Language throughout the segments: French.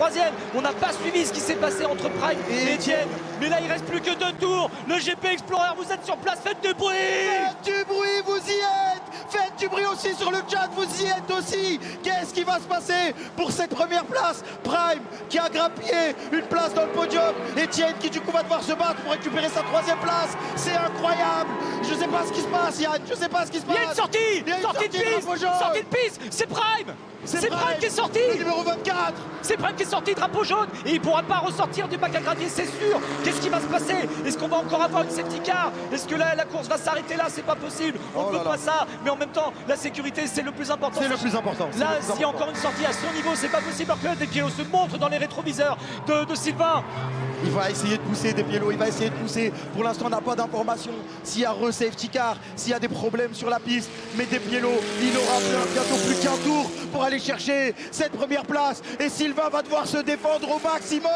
troisième. On n'a pas suivi ce qui s'est passé entre Prime et Etienne. Mais là, il reste plus que 2 tours. Le GP Explorer, vous êtes sur place, faites du bruit. Faites du bruit, vous y êtes. Faites du bruit aussi sur le chat, vous y êtes aussi. Qu'est-ce qui va se passer pour cette première place? Prime qui a grappillé une place dans le podium. Etienne qui du coup va devoir se battre pour récupérer sa troisième place. C'est incroyable. Je sais pas ce qui se passe, Yann. Je sais pas ce qui se passe. Il y a une sortie. Il y a une Sortie de piste. drapeau jaune. Sortie de piste. C'est Prime. C'est Prime qui est sorti. Le numéro 24. C'est Prime qui est sorti, drapeau jaune, et il ne pourra pas ressortir du bac à gravier, c'est sûr. Qu'est-ce qui va se passer? Est-ce qu'on va encore avoir une safety car? Est-ce que la course va s'arrêter là? C'est pas possible. On ne veut pas ça, mais en même temps, la sécurité, c'est le plus important. C'est le plus important. Là, s'il y a encore une sortie à son niveau, c'est pas possible. Alors que là, Despiello se montre dans les rétroviseurs de Sylvain. Il va essayer de pousser Despiello, il va essayer de pousser. Pour l'instant, on n'a pas d'informations. S'il y a re-safety car, s'il y a des problèmes sur la piste. Mais Despiello, il aura bientôt plus qu'un tour pour aller chercher cette première place. Et Sylvain va devoir se défendre au maximum.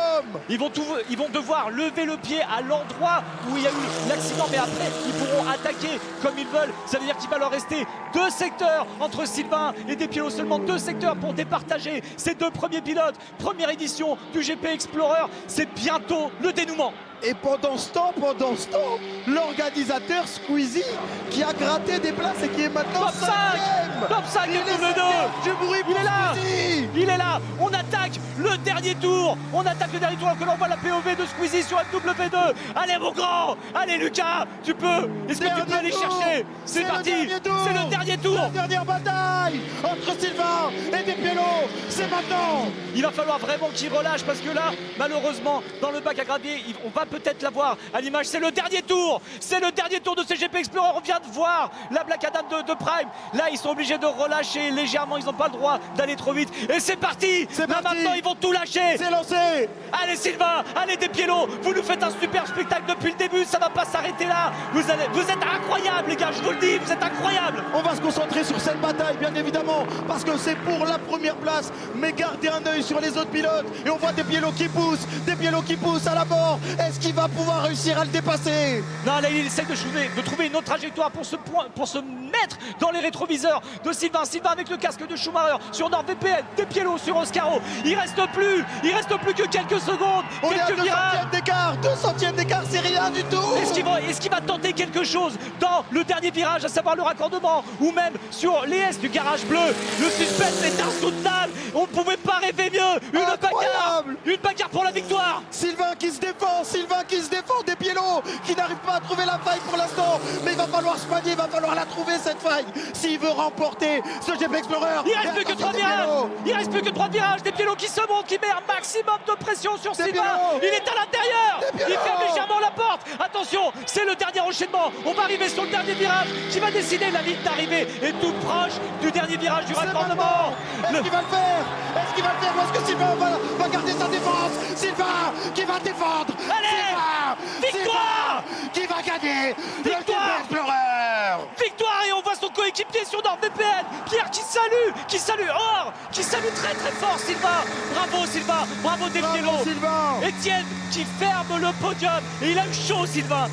Ils vont devoir lever le pied à l'endroit où il y a eu l'accident. Mais après, ils pourront attaquer comme ils veulent. Ça veut dire qu'il va leur rester 2 secteurs entre Sylvain et Despiello. Seulement 2 secteurs pour départager ces 2 premiers pilotes. Première édition du GP Explorer. C'est bientôt le dénouement. Et pendant ce temps, l'organisateur Squeezie qui a gratté des places et qui est maintenant Top 5. Top 5 il de double 2. Du bruit pour Il est là. Squeezie. Il est là. On attaque le dernier tour. On attaque le dernier tour alors que l'on voit la POV de Squeezie sur MW2. Allez mon grand. Allez Lucas. Tu peux. Est-ce que tu peux aller chercher? C'est parti. C'est le dernier tour. La dernière bataille entre Sylvain et Despiello. C'est maintenant. Il va falloir vraiment qu'il relâche parce que là, malheureusement, dans le bac à gravier, on va peut-être l'avoir à l'image. C'est le dernier tour. C'est le dernier tour de ce GP Explorer. On vient de voir la Black Adam de Prime. Là, ils sont obligés de relâcher légèrement. Ils n'ont pas le droit d'aller trop vite. Et c'est parti. Là maintenant, ils vont tout lâcher. C'est lancé. Allez Sylvain, allez Despiello. Vous nous faites un super spectacle depuis le début. Ça va pas s'arrêter là. Vous êtes incroyables les gars. Je vous le dis, vous êtes incroyables. On va se concentrer sur cette bataille, bien évidemment, parce que c'est pour la première place. Mais gardez un œil sur les autres pilotes. Et on voit Despiello qui pousse à la mort. Est-ce qu'il va pouvoir réussir à le dépasser? Non, là il essaie de trouver une autre trajectoire pour se mettre dans les rétroviseurs de Sylvain. Sylvain avec le casque de Schumacher sur NordVPN, Despiello sur Oscaro. Il reste plus que quelques secondes. On est à 2 quelques virages. centièmes d'écart, 2 centièmes d'écart, c'est rien du tout. Est-ce qu'il va tenter quelque chose dans le dernier virage, à savoir le raccordement, ou même sur les S du garage bleu? Le suspense est insoutenable. On ne pouvait pas rêver mieux. Une bagarre pour la victoire. Sylvain qui se défend, Despiello qui n'arrive pas à trouver la faille pour l'instant. Mais il va falloir se manier, il va falloir la trouver cette faille s'il veut remporter ce GP Explorer. Il reste plus que 3 virages. Il reste plus que 3 virages. Despiello qui se monte, qui met un maximum de pression sur Sylvain. Il est à l'intérieur. Il ferme légèrement la porte. Attention, c'est le dernier enchaînement. On va arriver sur le dernier virage qui va décider la ligne d'arrivée. Et tout proche du dernier virage du raccordement. Est-ce qu'il va le faire? Est-ce qu'il va le faire ou est-ce que Sylvain va garder sa défense? Sylvain qui va défendre. Allez, victoire. Qui va gagner le GP Explorer. Victoire, et on voit son coéquipier sur NordVPN, Pierre qui salue très très fort Sylvain. Bravo Sylvain, bravo Despiello. Sylvain. Etienne qui ferme le podium et il a eu chaud Sylvain.